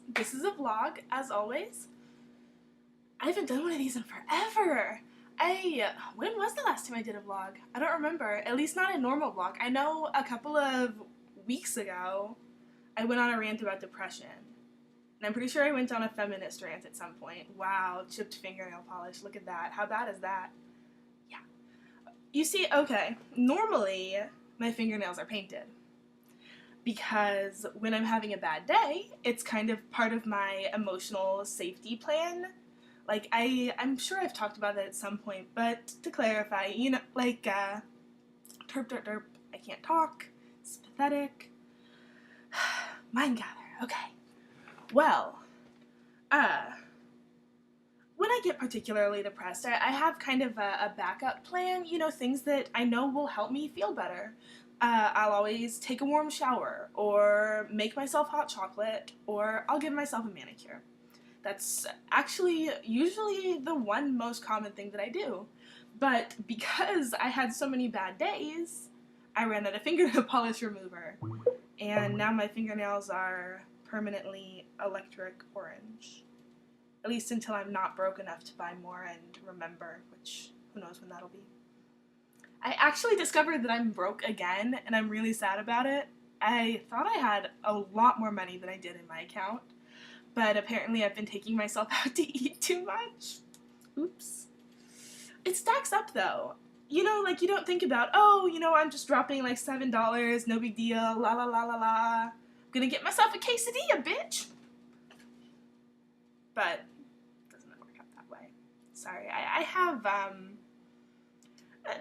This is a vlog, as always. I haven't done one of these in forever. When was the last time I did a vlog? I don't remember. At least not a normal vlog. I know a couple of weeks ago, I went on a rant about depression. And I'm pretty sure I went on a feminist rant at some point. Wow, chipped fingernail polish. Look at that. How bad is that? Yeah. You see, okay, normally my fingernails are painted. Because when I'm having a bad day, it's kind of part of my emotional safety plan. Like, I'm sure I've talked about that at some point, but to clarify, you know, like, derp, derp, derp, I can't talk, it's pathetic. Mind gather, okay. Well, when I get particularly depressed, I have kind of a backup plan, you know, things that I know will help me feel better. I'll always take a warm shower, or make myself hot chocolate, or I'll give myself a manicure. That's actually usually the one most common thing that I do. But because I had so many bad days, I ran out of fingernail polish remover. And now my fingernails are permanently electric orange. At least until I'm not broke enough to buy more and remember, which who knows when that'll be. I actually discovered that I'm broke again, and I'm really sad about it. I thought I had a lot more money than I did in my account, but apparently I've been taking myself out to eat too much. Oops. It stacks up though. You know, like you don't think about, oh, you know, I'm just dropping like $7, no big deal, la la la la la. I'm gonna get myself a quesadilla, bitch. But it doesn't work out that way. Sorry, I have,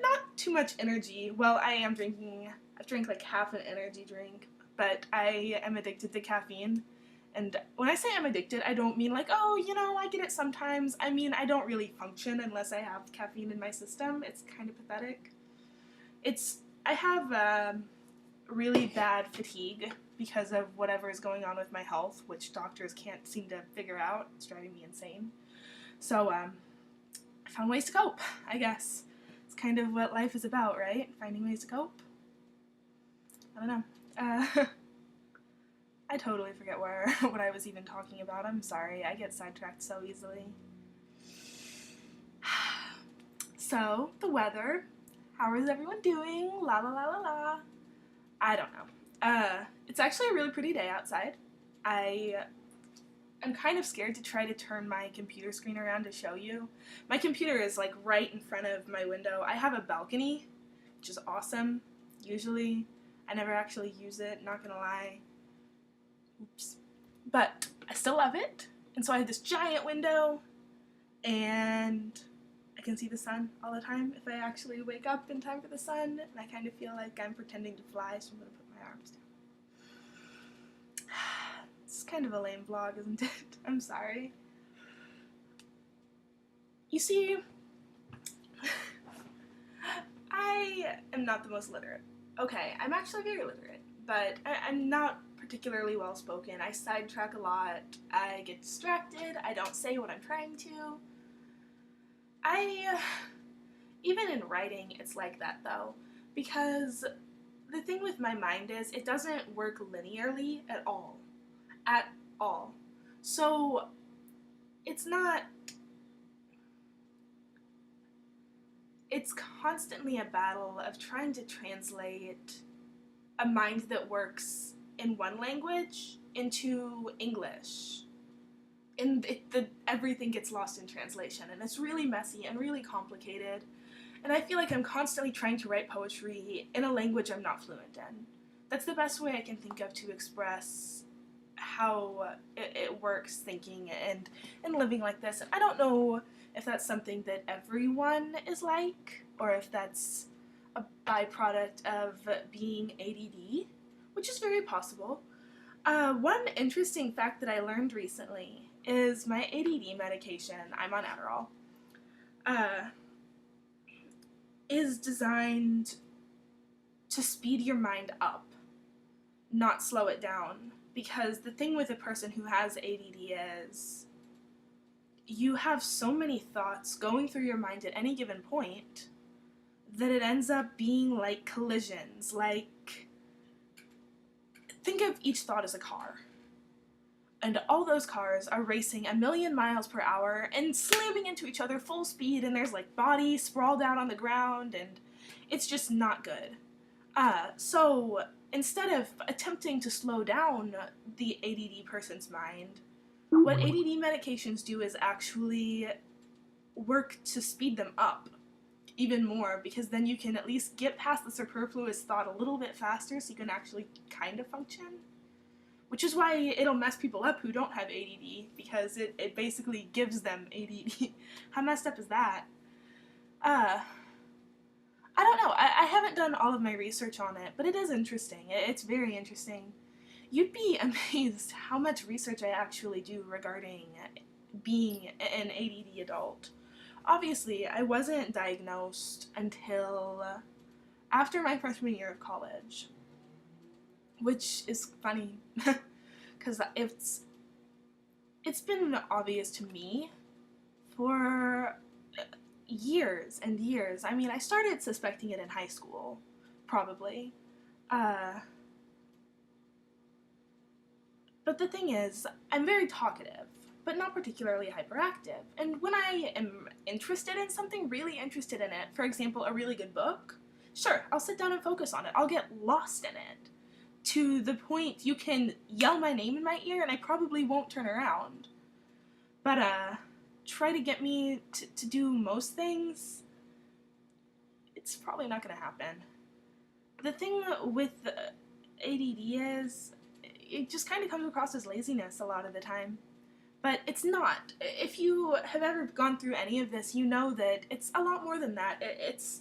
not too much energy. Well, I've drank like half an energy drink, but I am addicted to caffeine. And when I say I'm addicted, I don't mean like, oh, you know, I get it sometimes. I mean, I don't really function unless I have caffeine in my system. It's kind of pathetic. I have really bad fatigue because of whatever is going on with my health, which doctors can't seem to figure out. It's driving me insane. So, I found ways to cope, I guess. It's kind of what life is about, right? Finding ways to cope. I don't know. I totally forget what I was even talking about. I'm sorry. I get sidetracked so easily. So, the weather. How is everyone doing? La la la la la. I don't know. It's actually a really pretty day outside. I'm kind of scared to try to turn my computer screen around to show you. My computer is like right in front of my window. I have a balcony, which is awesome, usually. I never actually use it, not gonna lie. Oops. But I still love it. And so I have this giant window, and I can see the sun all the time if I actually wake up in time for the sun, and I kind of feel like I'm pretending to fly, so I'm gonna put my arms down. It's kind of a lame vlog, isn't it? I'm sorry. You see, I am not the most literate. Okay, I'm actually very literate, but I'm not particularly well spoken. I sidetrack a lot. I get distracted. I don't say what I'm trying to. Even in writing, it's like that though, because the thing with my mind is it doesn't work linearly at all. At all. So it's constantly a battle of trying to translate a mind that works in one language into English. And everything gets lost in translation, and it's really messy and really complicated. And I feel like I'm constantly trying to write poetry in a language I'm not fluent in. That's the best way I can think of to express how it works thinking and living like this. And I don't know if that's something that everyone is like, or if that's a byproduct of being ADD, which is very possible. One interesting fact that I learned recently is my ADD medication, I'm on Adderall, is designed to speed your mind up, not slow it down. Because the thing with a person who has ADD is you have so many thoughts going through your mind at any given point that it ends up being like collisions. Like, think of each thought as a car. And all those cars are racing 1,000,000 miles per hour and slamming into each other full speed, and there's like bodies sprawled out on the ground, and it's just not good. So instead of attempting to slow down the ADD person's mind, what ADD medications do is actually work to speed them up even more, because then you can at least get past the superfluous thought a little bit faster so you can actually kind of function. Which is why it'll mess people up who don't have ADD, because it basically gives them ADD. How messed up is that? I don't know. I haven't done all of my research on it, but it is interesting. It's very interesting. You'd be amazed how much research I actually do regarding being an ADD adult. Obviously, I wasn't diagnosed until after my freshman year of college, which is funny because it's been obvious to me for years and years. I mean, I started suspecting it in high school, probably. But the thing is, I'm very talkative, but not particularly hyperactive. And when I am interested in something, really interested in it, for example, a really good book, sure, I'll sit down and focus on it. I'll get lost in it to the point you can yell my name in my ear and I probably won't turn around. But try to get me to do most things, it's probably not going to happen. The thing with ADD is it just kind of comes across as laziness a lot of the time. But it's not. If you have ever gone through any of this, you know that it's a lot more than that. It's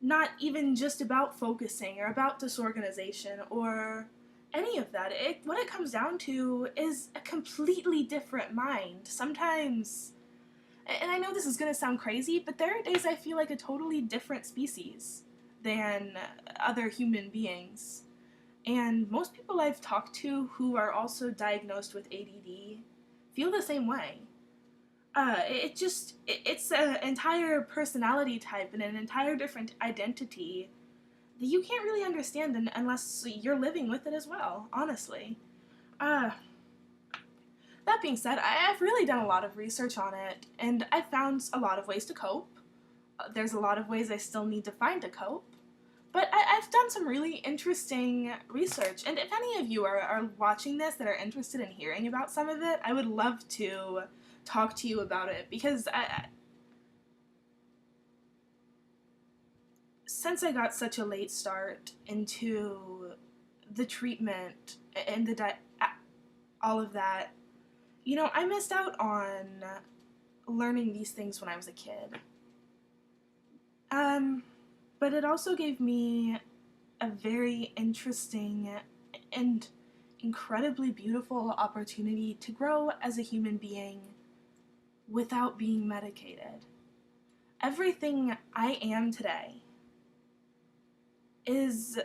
not even just about focusing or about disorganization or any of that. What it comes down to is a completely different mind. Sometimes, and I know this is going to sound crazy, but there are days I feel like a totally different species than other human beings. And most people I've talked to who are also diagnosed with ADD feel the same way. It's an entire personality type and an entire different identity that you can't really understand unless you're living with it as well, honestly. That being said, I've really done a lot of research on it, and I've found a lot of ways to cope. There's a lot of ways I still need to find to cope. But I've done some really interesting research, and if any of you are watching this that are interested in hearing about some of it, I would love to talk to you about it, because since I got such a late start into the treatment and all of that, you know, I missed out on learning these things when I was a kid. But it also gave me a very interesting and incredibly beautiful opportunity to grow as a human being without being medicated. Everything I am today is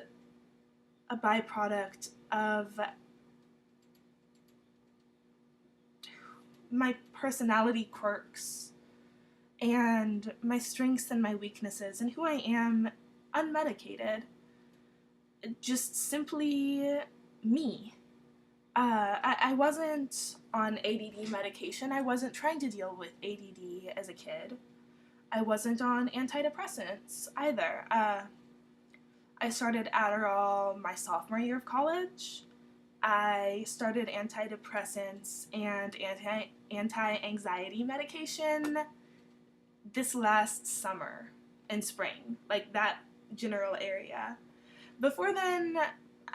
a byproduct of my personality quirks and my strengths and my weaknesses and who I am unmedicated. Just simply me. I wasn't on ADD medication. I wasn't trying to deal with ADD as a kid. I wasn't on antidepressants either. I started Adderall my sophomore year of college. I started antidepressants and anti-anxiety medication this last summer and spring, like that general area. Before then,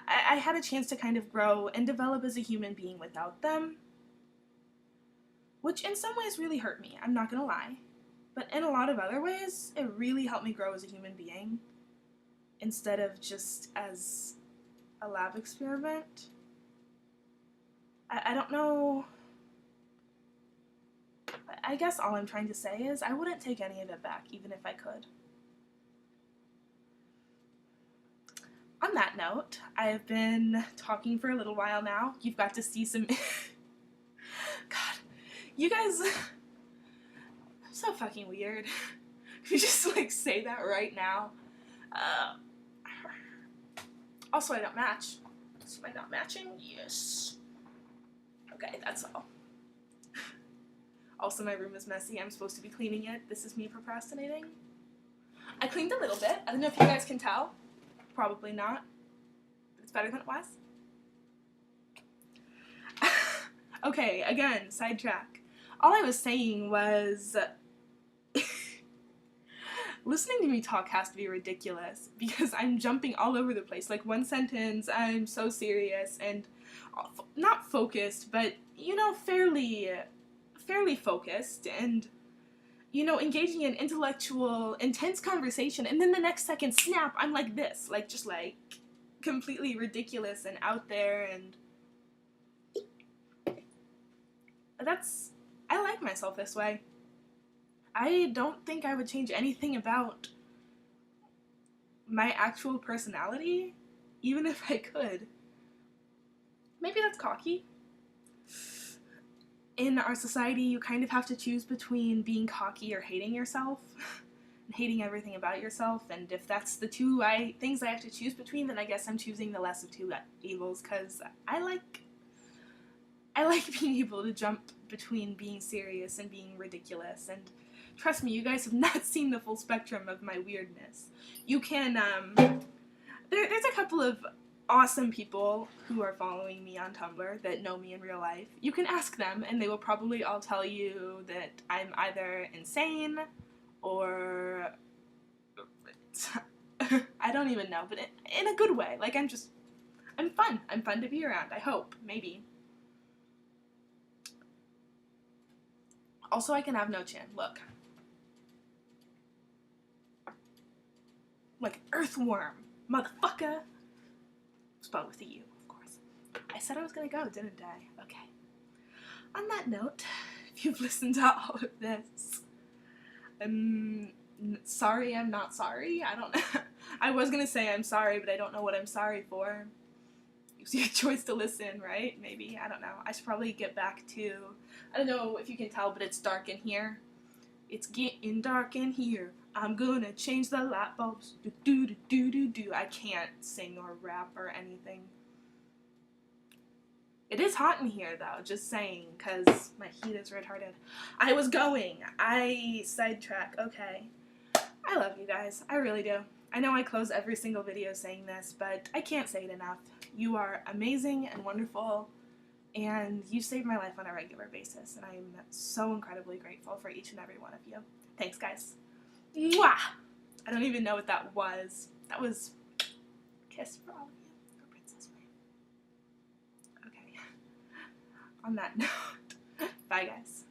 I had a chance to kind of grow and develop as a human being without them, which in some ways really hurt me, I'm not gonna lie. But in a lot of other ways, it really helped me grow as a human being, instead of just as a lab experiment. I don't know. I guess all I'm trying to say is I wouldn't take any of it back, even if I could. On that note, I have been talking for a little while now. You've got to see some... God, you guys... so fucking weird. You just, like, say that right now. Also, I don't match. Am I not matching? Yes. Okay. that's all. Also, my room is messy. I'm supposed to be cleaning it. This is me procrastinating. I cleaned a little bit. I don't know if you guys can tell. Probably not. But it's better than it was. Okay, again, sidetrack. All I was saying was listening to me talk has to be ridiculous because I'm jumping all over the place. Like one sentence, I'm so serious and not focused, but, you know, fairly focused and, you know, engaging in intellectual, intense conversation, and then the next second, snap, I'm like this, like, just like completely ridiculous and out there, and I like myself this way. I don't think I would change anything about my actual personality, even if I could. Maybe that's cocky. In our society, you kind of have to choose between being cocky or hating yourself, and hating everything about yourself, and if that's the two things I have to choose between, then I guess I'm choosing the less of two evils, because I like being able to jump between being serious and being ridiculous, and trust me, you guys have not seen the full spectrum of my weirdness. You can, there's a couple of awesome people who are following me on Tumblr that know me in real life. You can ask them, and they will probably all tell you that I'm either insane, or I don't even know, but in a good way. Like, I'm fun. I'm fun to be around, I hope, maybe. Also, I can have no chin. Look. Like earthworm, motherfucker. Spelled with a U, of course. I said I was gonna go, didn't I? Okay. On that note, if you've listened to all of this, I'm sorry I'm not sorry. I don't know. I was gonna say I'm sorry, but I don't know what I'm sorry for. It's your choice to listen, right? Maybe. I don't know. I should probably get back to, I don't know if you can tell, but it's dark in here. It's getting dark in here. I'm gonna change the light bulbs. Do do do do do do. I can't sing or rap or anything. It is hot in here though, just saying, because my heat is retarded. I sidetrack, okay. I love you guys, I really do. I know I close every single video saying this, but I can't say it enough. You are amazing and wonderful, and you save my life on a regular basis, and I am so incredibly grateful for each and every one of you. Thanks, guys. Mwah! I don't even know what that was. That was a kiss for all of you. For Princess May. Okay. On that note, bye, guys.